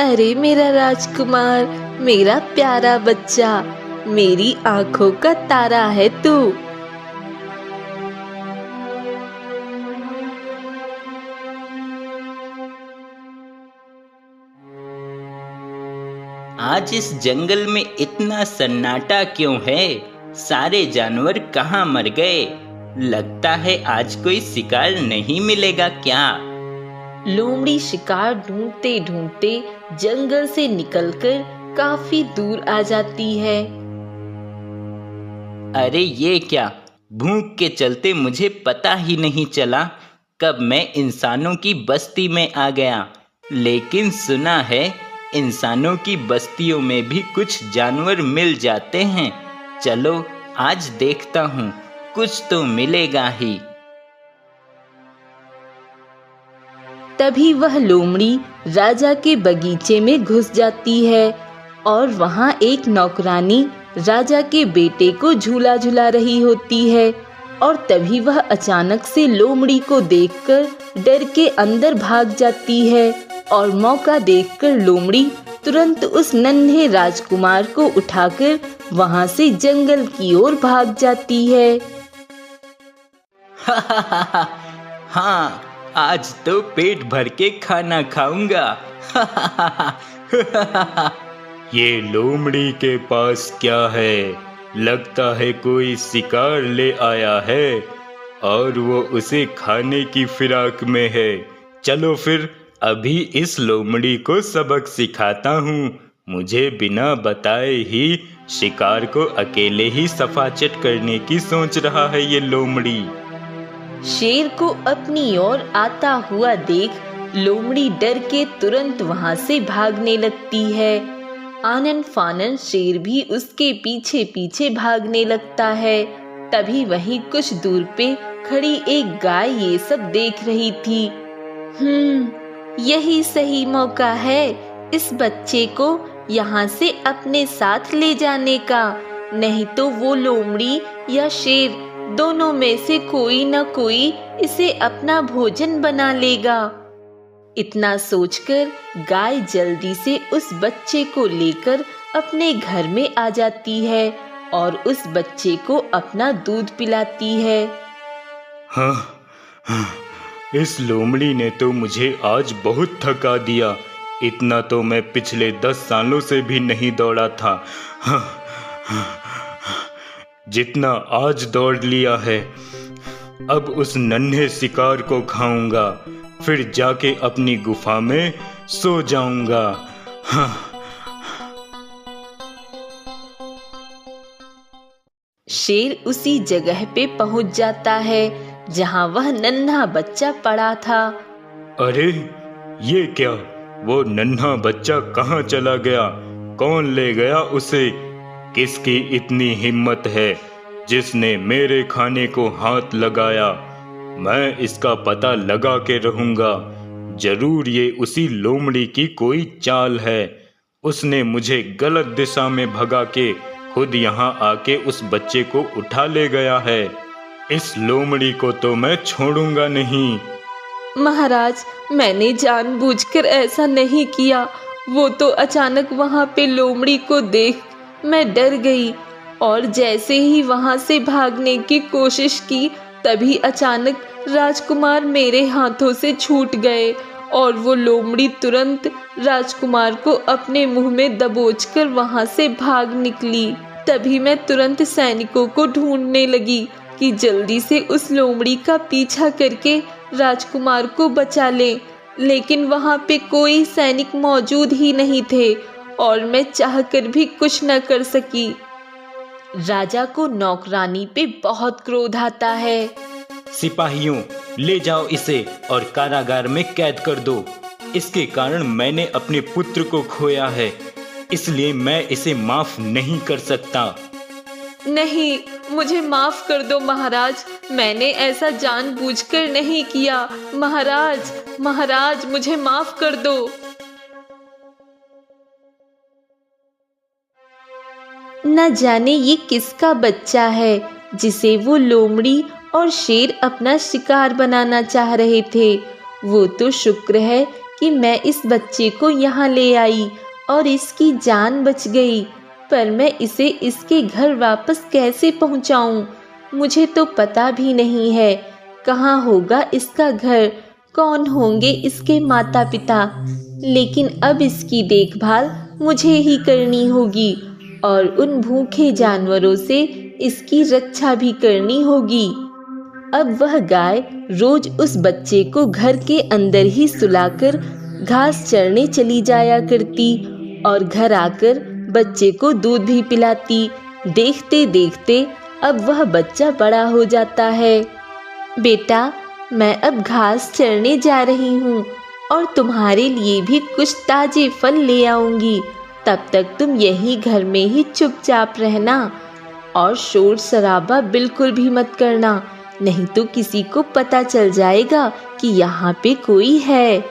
अरे मेरा राजकुमार, मेरा प्यारा बच्चा, मेरी आंखों का तारा है तू। आज इस जंगल में इतना सन्नाटा क्यों है? सारे जानवर कहाँ मर गए? लगता है आज कोई शिकार नहीं मिलेगा क्या? लोमड़ी शिकार ढूंढते ढूंढते जंगल से निकलकर काफी दूर आ जाती है। अरे ये क्या, भूख के चलते मुझे पता ही नहीं चला कब मैं इंसानों की बस्ती में आ गया। लेकिन सुना है इंसानों की बस्तियों में भी कुछ जानवर मिल जाते हैं। चलो आज देखता हूँ, कुछ तो मिलेगा ही। तभी वह लोमड़ी राजा के बगीचे में घुस जाती है और वहाँ एक नौकरानी राजा के बेटे को झूला झुला रही होती है। और तभी वह अचानक से लोमड़ी को देखकर डर के अंदर भाग जाती है और मौका देखकर लोमड़ी तुरंत उस नन्हे राजकुमार को उठाकर वहाँ से जंगल की ओर भाग जाती है। हाँ, आज तो पेट भर के खाना खाऊंगा। ये लोमड़ी के पास क्या है? लगता है कोई शिकार ले आया है और वो उसे खाने की फिराक में है। चलो फिर अभी इस लोमड़ी को सबक सिखाता हूँ। मुझे बिना बताए ही शिकार को अकेले ही सफाचट करने की सोच रहा है ये लोमड़ी। शेर को अपनी ओर आता हुआ देख लोमड़ी डर के तुरंत वहां से भागने लगती है। आनन फानन शेर भी उसके पीछे पीछे भागने लगता है। तभी वहीं कुछ दूर पे खड़ी एक गाय ये सब देख रही थी। यही सही मौका है इस बच्चे को यहाँ से अपने साथ ले जाने का, नहीं तो वो लोमड़ी या शेर दोनों में से कोई न कोई इसे अपना भोजन बना लेगा। इतना सोचकर गाय जल्दी से उस बच्चे को लेकर अपने घर में आ जाती है और उस बच्चे को अपना दूध पिलाती है। हाँ, इस लोमड़ी ने तो मुझे आज बहुत थका दिया। इतना तो मैं पिछले 10 सालों से भी नहीं दौड़ा था। जितना आज दौड़ लिया है, अब उस नन्हे शिकार को खाऊंगा, फिर जाके अपनी गुफा में सो जाऊंगा। शेर उसी जगह पे पहुंच जाता है जहां वह नन्हा बच्चा पड़ा था। अरे ये क्या, वो नन्हा बच्चा कहाँ चला गया? कौन ले गया उसे? किसकी इतनी हिम्मत है जिसने मेरे खाने को हाथ लगाया? मैं इसका पता लगा के रहूंगा। जरूर ये उसी लोमड़ी की कोई चाल है। उसने मुझे गलत दिशा में भगा के खुद यहाँ आके उस बच्चे को उठा ले गया है। इस लोमड़ी को तो मैं छोड़ूंगा नहीं। महाराज, मैंने जानबूझकर ऐसा नहीं किया। वो तो अचानक वहां पे लोमड़ी को देख मैं डर गई और जैसे ही वहां से भागने की कोशिश की, तभी अचानक राजकुमार मेरे हाथों से छूट गए और वो लोमड़ी तुरंत राजकुमार को अपने मुंह में दबोचकर वहां से भाग निकली। तभी मैं तुरंत सैनिकों को ढूंढने लगी कि जल्दी से उस लोमड़ी का पीछा करके राजकुमार को बचा ले, लेकिन वहां पे कोई सैनिक मौजूद ही नहीं थे और मैं चाहकर भी कुछ न कर सकी। राजा को नौकरानी पे बहुत क्रोध आता है। सिपाहियों, ले जाओ इसे और कारागार में कैद कर दो। इसके कारण मैंने अपने पुत्र को खोया है, इसलिए मैं इसे माफ नहीं कर सकता। नहीं, मुझे माफ कर दो महाराज, मैंने ऐसा जानबूझकर नहीं किया। महाराज, महाराज, मुझे माफ कर दो। न जाने ये किसका बच्चा है जिसे वो लोमड़ी और शेर अपना शिकार बनाना चाह रहे थे। वो तो शुक्र है कि मैं इस बच्चे को यहाँ ले आई और इसकी जान बच गई, पर मैं इसे इसके घर वापस कैसे पहुँचाऊँ? मुझे तो पता भी नहीं है कहाँ होगा इसका घर, कौन होंगे इसके माता पिता। लेकिन अब इसकी देखभाल मुझे ही करनी होगी और उन भूखे जानवरों से इसकी रक्षा भी करनी होगी। अब वह गाय रोज उस बच्चे को घर के अंदर ही सुलाकर घास चरने चली जाया करती और घर आकर बच्चे को दूध भी पिलाती। देखते देखते अब वह बच्चा बड़ा हो जाता है। बेटा, मैं अब घास चरने जा रही हूँ और तुम्हारे लिए भी कुछ ताजे फल ले आऊंगी। तब तक तुम यही घर में ही चुपचाप रहना और शोर शराबा बिल्कुल भी मत करना, नहीं तो किसी को पता चल जाएगा कि यहाँ पे कोई है।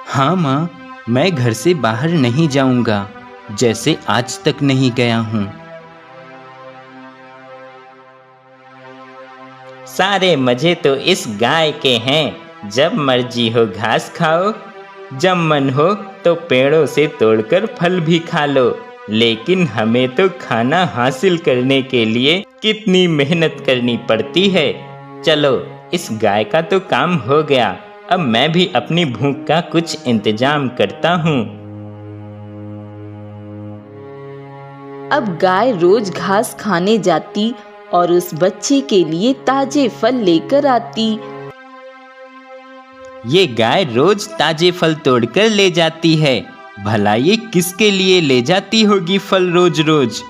हाँ माँ, मैं घर से बाहर नहीं जाऊंगा, जैसे आज तक नहीं गया हूँ। सारे मजे तो इस गाय के हैं। जब मर्जी हो घास खाओ, जब मन हो तो पेड़ों से तोड़कर फल भी खा लो। लेकिन हमें तो खाना हासिल करने के लिए कितनी मेहनत करनी पड़ती है। चलो, इस गाय का तो काम हो गया, अब मैं भी अपनी भूख का कुछ इंतजाम करता हूँ। अब गाय रोज घास खाने जाती और उस बच्चे के लिए ताजे फल लेकर आती। ये गाय रोज ताजे फल तोड़कर ले जाती है, भला ये किसके लिए ले जाती होगी फल रोज रोज,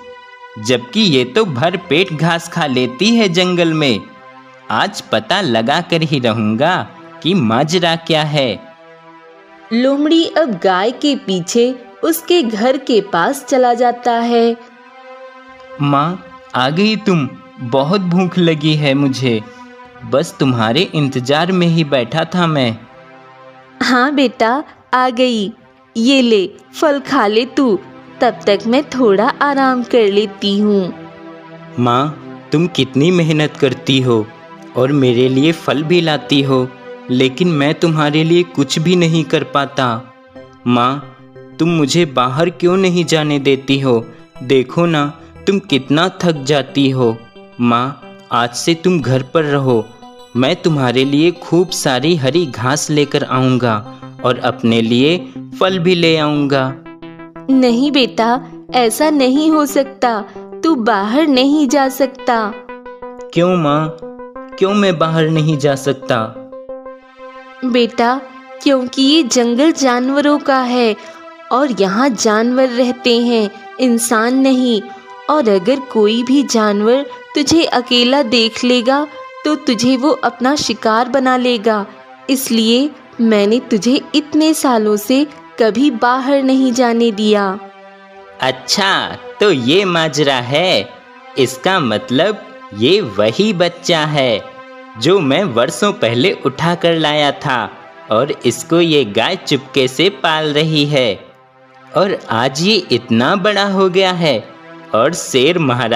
जबकि ये तो भर पेट घास खा लेती है जंगल में। आज पता लगा कर ही रहूंगा कि माजरा क्या है। लोमड़ी अब गाय के पीछे उसके घर के पास चला जाता है। माँ, आ गई तुम? बहुत भूख लगी है मुझे, बस तुम्हारे इंतजार में ही बैठा था मैं। हाँ बेटा, आ गई। ये ले, फल खा ले तू, तब तक मैं थोड़ा आराम कर लेती हूँ। माँ, तुम कितनी मेहनत करती हो और मेरे लिए फल भी लाती हो, लेकिन मैं तुम्हारे लिए कुछ भी नहीं कर पाता। माँ, तुम मुझे बाहर क्यों नहीं जाने देती हो? देखो ना, तुम कितना थक जाती हो। माँ, आज से तुम घर पर रहो, मैं तुम्हारे लिए खूब सारी हरी घास लेकर आऊँगा और अपने लिए फल भी ले आऊँगा। नहीं बेटा, ऐसा नहीं हो सकता, तू बाहर नहीं जा सकता। क्यों माँ, क्यों मैं बाहर नहीं जा सकता? बेटा, क्योंकि ये जंगल जानवरों का है और यहाँ जानवर रहते हैं, इंसान नहीं। और अगर कोई भी जानवर तुझे अकेला देख लेगा तो तुझे वो अपना शिकार बना लेगा। इसलिए मैंने तुझे इतने सालों से कभी बाहर नहीं जाने दिया। अच्छा, तो ये माजरा है। इसका मतलब ये वही बच्चा है जो मैं वर्षों पहले उठा कर लाया था और इसको ये गाय चुपके से पाल रही है। और आज ये इतना बड़ा हो गया है और शेर महाराज